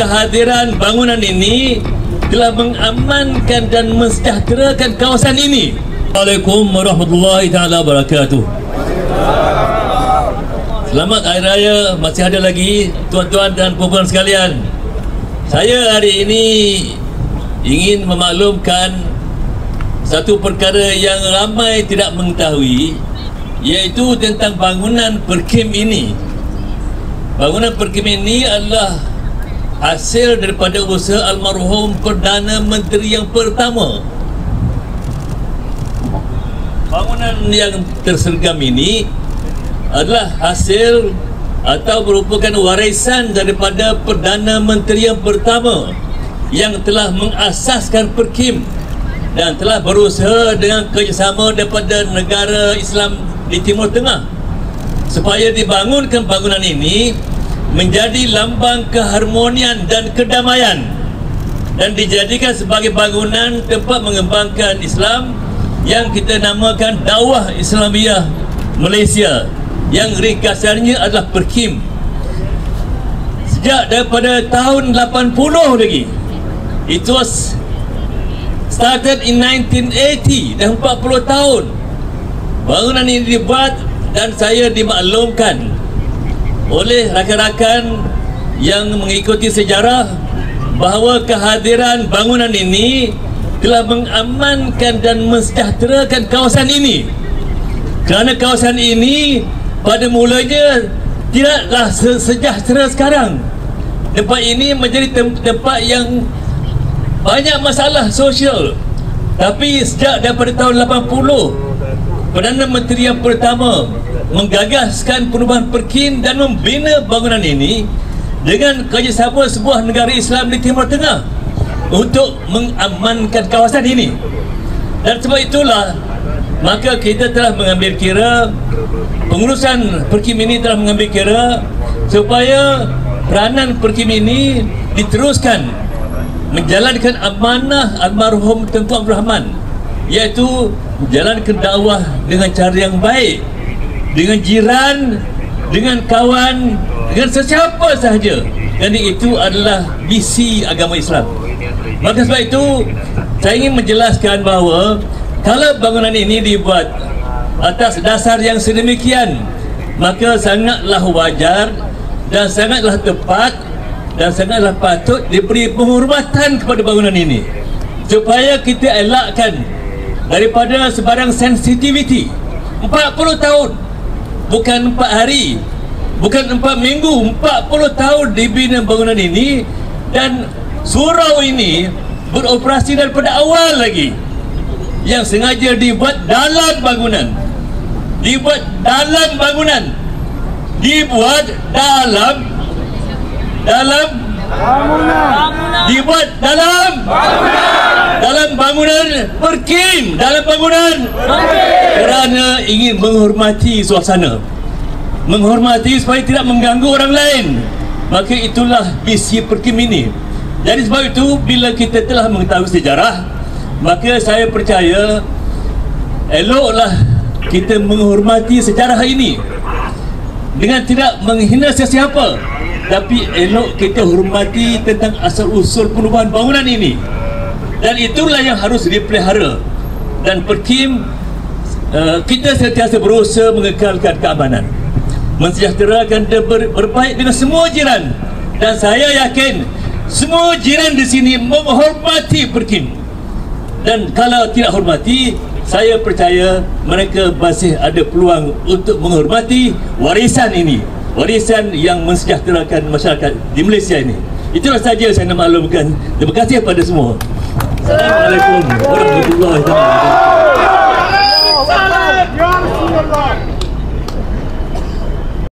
kehadiran bangunan ini telah mengamankan dan mensejahterakan kawasan ini. Assalamualaikum warahmatullahi taala wabarakatuh. Selamat Hari Raya, masih ada lagi tuan-tuan dan puan-puan sekalian. Saya hari ini ingin memaklumkan satu perkara yang ramai tidak mengetahui, iaitu tentang bangunan Perkim ini. Bangunan Perkim ini adalah hasil daripada usaha almarhum Perdana Menteri yang pertama. Bangunan yang tersergam ini adalah hasil atau merupakan warisan daripada Perdana Menteri yang pertama yang telah mengasaskan Perkim dan telah berusaha dengan kerjasama daripada negara Islam di Timur Tengah supaya dibangunkan bangunan ini menjadi lambang keharmonian dan kedamaian dan dijadikan sebagai bangunan tempat mengembangkan Islam yang kita namakan Dakwah Islamiyah Malaysia, yang ringkasannya adalah Perkim. Sejak daripada tahun 80 lagi, it was started in 1980, dah 40 tahun bangunan ini dibuat, dan saya dimaklumkan oleh rakan-rakan yang mengikuti sejarah bahawa kehadiran bangunan ini telah mengamankan dan mensejahterakan kawasan ini, kerana kawasan ini pada mulanya tidaklah sejahtera sekarang. Tempat ini menjadi tempat yang banyak masalah sosial. Tapi sejak daripada tahun 80, Perdana Menteri yang pertama menggagaskan perubahan Perkim dan membina bangunan ini dengan kerjasama sebuah negara Islam di Timur Tengah untuk mengamankan kawasan ini. Dan sebab itulah maka kita telah mengambil kira, pengurusan Perkim ini telah mengambil kira supaya peranan Perkim ini diteruskan menjalankan amanah almarhum Tunku Abdul Rahman, iaitu menjalankan dakwah dengan cara yang baik, dengan jiran, dengan kawan, dengan sesiapa sahaja. Dan itu adalah misi agama Islam. Maka sebab itu saya ingin menjelaskan bahawa kalau bangunan ini dibuat atas dasar yang sedemikian, maka sangatlah wajar dan sangatlah tepat dan sangatlah patut diberi penghormatan kepada bangunan ini, supaya kita elakkan daripada sebarang sensitiviti. 40 tahun, bukan 4 hari, bukan 4 minggu, 40 tahun dibina bangunan ini, dan surau ini beroperasi daripada awal lagi, yang sengaja dibuat dalam bangunan, dibuat dalam bangunan, dibuat dalam dibuat dalam bangunan Perkim, dalam bangunan kerana ingin menghormati suasana, menghormati supaya tidak mengganggu orang lain. Maka itulah misi Perkim ini. Jadi sebab itu bila kita telah mengetahui sejarah, maka saya percaya eloklah kita menghormati sejarah ini dengan tidak menghina sesiapa, tapi elok kita hormati tentang asal-usul perubahan bangunan ini. Dan itulah yang harus dipelihara. Dan Perkim, kita sentiasa berusaha mengekalkan keamanan, mensejahterakan dan berbaik dengan semua jiran. Dan saya yakin semua jiran di sini menghormati Perkim. Dan kalau tidak hormati, saya percaya mereka masih ada peluang untuk menghormati warisan ini, warisan yang mensejahterakan masyarakat di Malaysia ini. Itulah saja saya nak maklumkan. Terima kasih kepada semua. Assalamualaikum warahmatullahi wabarakatuh.